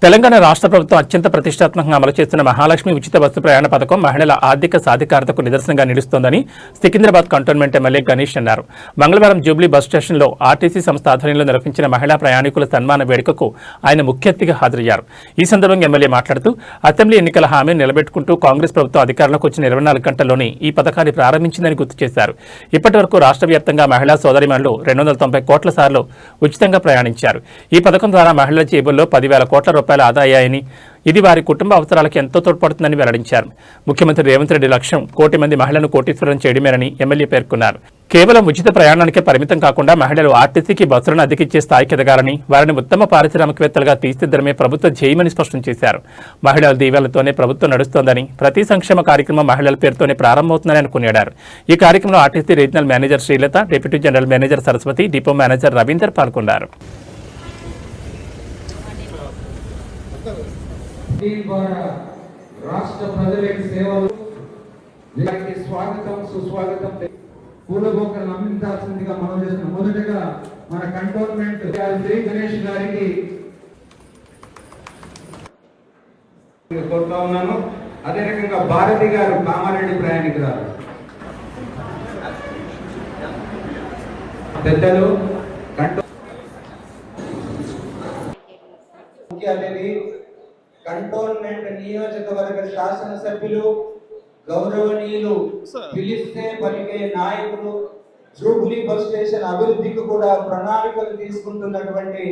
తెలంగాణ రాష్ట్ర ప్రభుత్వం అత్యంత ప్రతిష్టాత్మకంగా అమలు చేస్తున్న మహాలక్ష్మి ఉచిత బస్సు ప్రయాణ పథకం మహిళల ఆర్థిక సాధికారతకు నిదర్శనంగా నిలుస్తోందని సికింద్రాబాద్ కంటోన్మెంట్ ఎమ్మెల్యే గణేష్ అన్నారు. మంగళవారం జూబ్లీ బస్ స్టేషన్లో ఆర్టీసీ సంస్థ ఆధ్వర్యంలో నిర్వహించిన మహిళా ప్రయాణికుల సన్మాన వేడుకకు ఆయన ముఖ్య అతిథిగా హాజరయ్యారు. ఈ సందర్భంగా ఎమ్మెల్యే మాట్లాడుతూ అసెంబ్లీ ఎన్నికల హామీని నిలబెట్టుకుంటూ కాంగ్రెస్ ప్రభుత్వం అధికారంలోకి వచ్చిన 24 గంటల్లోనే ఈ పథకాన్ని ప్రారంభించిందని గుర్తు చేశారు. ఇప్పటి వరకు రాష్ట్ర వ్యాప్తంగా మహిళా సోదరిమణులు 290 కోట్ల సార్లు ఉచితంగా ప్రయాణించారు. ఈ పథకం ద్వారా మహిళల జేబుల్లో 10,000 కోట్ల రూపాయలు ఆదాయాన్ని, ఇది వారి కుటుంబ అవసరాలకు ఎంతో తోడ్పడుతుందని వెల్లడించారు. ముఖ్యమంత్రి రేవంత్ రెడ్డి లక్ష్యం 1 కోటి మంది మహిళలను కోటీశ్వరం చేయడమేనని ఎమ్మెల్యే పేర్కొన్నారు. కేవలం ఉచిత ప్రయాణానికే పరిమితం కాకుండా మహిళలు ఆర్టీసీకి బస్సులను అద్దెకిచ్చే స్థాయికి ఎదగాలని, వారిని ఉత్తమ పారిశ్రామికవేత్తలుగా తీర్చిదిద్దడమే ప్రభుత్వ ధ్యేయమని స్పష్టం చేశారు. మహిళల దీవెనలతోనే ప్రభుత్వం నడుస్తోందని, ప్రతి సంక్షేమ కార్యక్రమం మహిళల పేరుతోనే ప్రారంభమవుతుందని కొనియాడారు. ఈ కార్యక్రమంలో RTC regional manager Srilatha, deputy general manager Saraswati, depot manager Ravinder పాల్గొన్నారు. రాష్ట్ర ప్రజలకి సేవలు స్వాగతం సుస్వాగతం పూలబోకలను అందించాల్సిందిగా మనం చేసిన మొదటగా మన కంటోన్మెంట్ శ్రీ గణేష్ గారికి కోరుతా ఉన్నాను. అదే రకంగా భారతి గారు కామారెడ్డి ప్రయాణికురాలు పెద్దలు ముఖ్య అతిథి కంటోన్మెంట్ నియోజకవర్గ శాసనసభ్యులు గౌరవనీయులు పిలిస్తే పలికే నాయకులు జూబ్లీ బస్ స్టేషన్ అభివృద్ధికి కూడా ప్రణాళికలు తీసుకుంటున్నటువంటి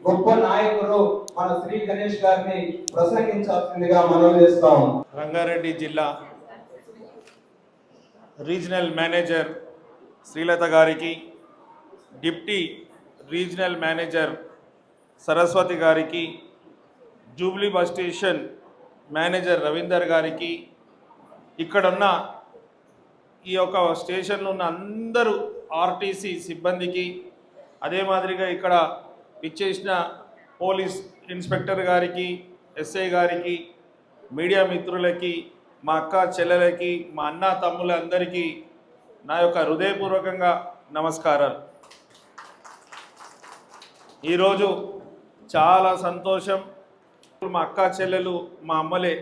గొప్ప నాయకులు మన శ్రీ గణేష్ గారిని ప్రసంగించాల్సిందిగా మనవి చేస్తాం. రంగారెడ్డి జిల్లా రీజనల్ మేనేజర్ శ్రీలత గారికి, డిప్టీ రీజనల్ మేనేజర్ సరస్వతి గారికి, Jubilee bus station manager Ravinder గారికి, ఇక్కడున్న ఈ యొక్క స్టేషన్లో ఉన్న అందరూ ఆర్టీసీ సిబ్బందికి, అదే మాదిరిగా ఇక్కడ ఇచ్చేసిన పోలీస్ ఇన్స్పెక్టర్ గారికి, ఎస్ఐ గారికి, మీడియా మిత్రులకి, మా అక్క చెల్లెలకి, మా అన్న తమ్ములందరికీ నా యొక్క హృదయపూర్వకంగా నమస్కారాలు. ఈరోజు చాలా సంతోషం. మా అక్క చెల్లెలు, మా అమ్మలే,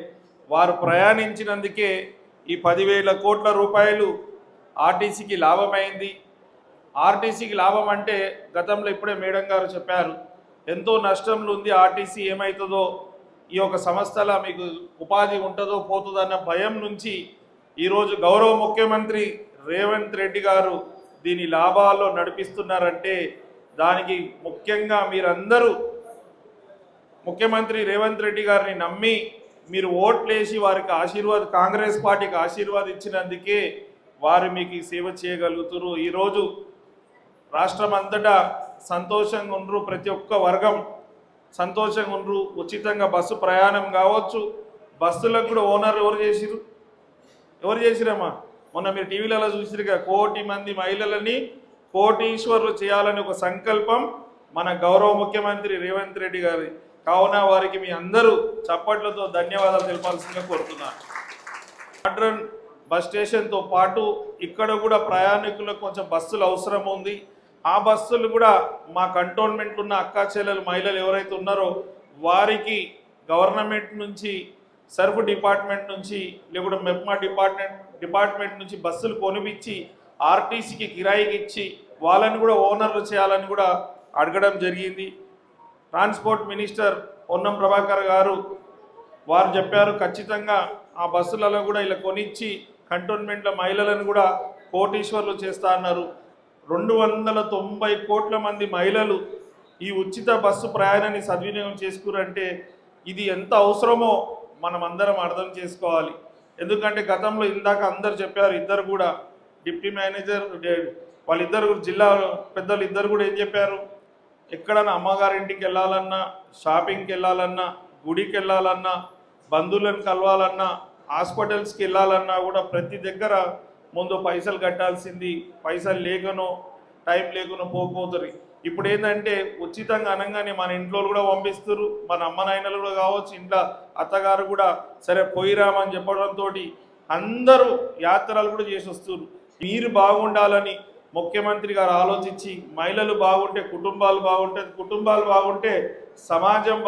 వారు ప్రయాణించినందుకే ఈ 10,000 కోట్ల రూపాయలు ఆర్టీసీకి లాభమైంది. ఆర్టీసీకి లాభం అంటే గతంలో ఇప్పుడే మేడం గారు చెప్పారు, ఎంతో నష్టంలో ఉంది ఆర్టీసీ, ఏమవుతుందో ఈ యొక్క సంస్థల మీకు ఉపాధి ఉంటుందో పోతుందన్న భయం నుంచి ఈరోజు గౌరవ ముఖ్యమంత్రి రేవంత్ రెడ్డి గారు దీని లాభాల్లో నడిపిస్తున్నారంటే దానికి ముఖ్యంగా మీరందరూ ముఖ్యమంత్రి రేవంత్ రెడ్డి గారిని నమ్మి మీరు ఓట్లేసి వారికి కాంగ్రెస్ పార్టీకి ఆశీర్వాదించినందుకే వారు మీకు సేవ చేయగలుగుతారు. ఈరోజు రాష్ట్రం అంతటా సంతోషంగా ఉండరు, ప్రతి ఒక్క వర్గం సంతోషంగా ఉండరు. ఉచితంగా బస్సు ప్రయాణం కావచ్చు, బస్సులకు కూడా ఓనర్ ఎవరు చేసిరమ్మా? మొన్న మీరు టీవీలలో చూసిరుగా, 1 కోటి మంది మహిళలని కోటీశ్వర్లు చేయాలని ఒక సంకల్పం మన గౌరవ ముఖ్యమంత్రి రేవంత్ రెడ్డి గారి. కావున వారికి మీ అందరూ చప్పట్లతో ధన్యవాదాలు తెలపాల్సిందిగా కోరుతున్నాను. మోడ్రన్ బస్ స్టేషన్తో పాటు ఇక్కడ కూడా ప్రయాణికులకు కొంచెం బస్సులు అవసరం ఉంది. ఆ బస్సులు కూడా మా కంటోన్మెంట్లో ఉన్న అక్కా చెల్లెలు మహిళలు ఎవరైతే ఉన్నారో వారికి గవర్నమెంట్ నుంచి, సర్ఫ్ డిపార్ట్మెంట్ నుంచి, లేకుంటే మెప్మా డిపార్ట్మెంట్ నుంచి బస్సులు కొనిపించి ఆర్టీసీకి కిరాయికి ఇచ్చి వాళ్ళని కూడా ఓనర్లు చేయాలని కూడా అడగడం జరిగింది. ట్రాన్స్పోర్ట్ మినిస్టర్ పొన్నం ప్రభాకర్ గారు వారు చెప్పారు, ఖచ్చితంగా ఆ బస్సులలో కూడా ఇలా కొనిచ్చి కంటోన్మెంట్ల మహిళలను కూడా కోటీశ్వర్లు చేస్తా అన్నారు. 290 కోట్ల మంది మహిళలు ఈ ఉచిత బస్సు ప్రయాణాన్ని సద్వినియోగం చేసుకురంటే ఇది ఎంత అవసరమో మనం అందరం అర్థం చేసుకోవాలి. ఎందుకంటే గతంలో ఇందాక అందరు చెప్పారు, ఇద్దరు కూడా డిప్యూటీ మేనేజర్ వాళ్ళిద్దరు జిల్లా పెద్దలు ఇద్దరు కూడా ఏం చెప్పారు, ఎక్కడన్నా అమ్మగారింటికి వెళ్ళాలన్నా, షాపింగ్కి వెళ్ళాలన్నా, గుడికి వెళ్ళాలన్నా, బంధువులను కలవాలన్నా, హాస్పిటల్స్కి వెళ్ళాలన్నా కూడా ప్రతి దగ్గర ముందు పైసలు కట్టాల్సింది. పైసలు లేకనో టైం లేకనో పోకపోతారు. ఇప్పుడు ఏంటంటే ఉచితంగా అనగానే మన ఇంట్లో కూడా పంపిస్తారు, మన అమ్మ నాయనలు కూడా కావచ్చు, ఇంట్లో అత్తగారు కూడా సరే పోయిరామని చెప్పడంతో అందరూ యాత్రలు కూడా చేసి వస్తారు. మీరు బాగుండాలని ముఖ్యమంత్రి గారు ఆలోచించి మహిళలు బాగుంటే కుటుంబాలు బాగుంటే సమాజం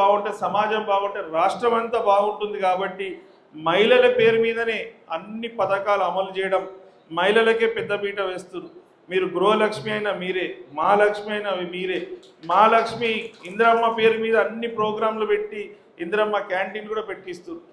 బాగుంటే రాష్ట్రం అంతా బాగుంటుంది. కాబట్టి మహిళల పేరు మీదనే అన్ని పథకాలు అమలు చేయడం, మహిళలకే పెద్దపీట వేస్తున్నారు. మీరు గృహలక్ష్మి అయినా మీరే, మహాలక్ష్మి అయినా మీరే. మహాలక్ష్మి ఇందిరమ్మ పేరు మీద అన్ని ప్రోగ్రాంలు పెట్టి ఇందిరమ్మ క్యాంటీన్ కూడా పెట్టిస్తున్నారు.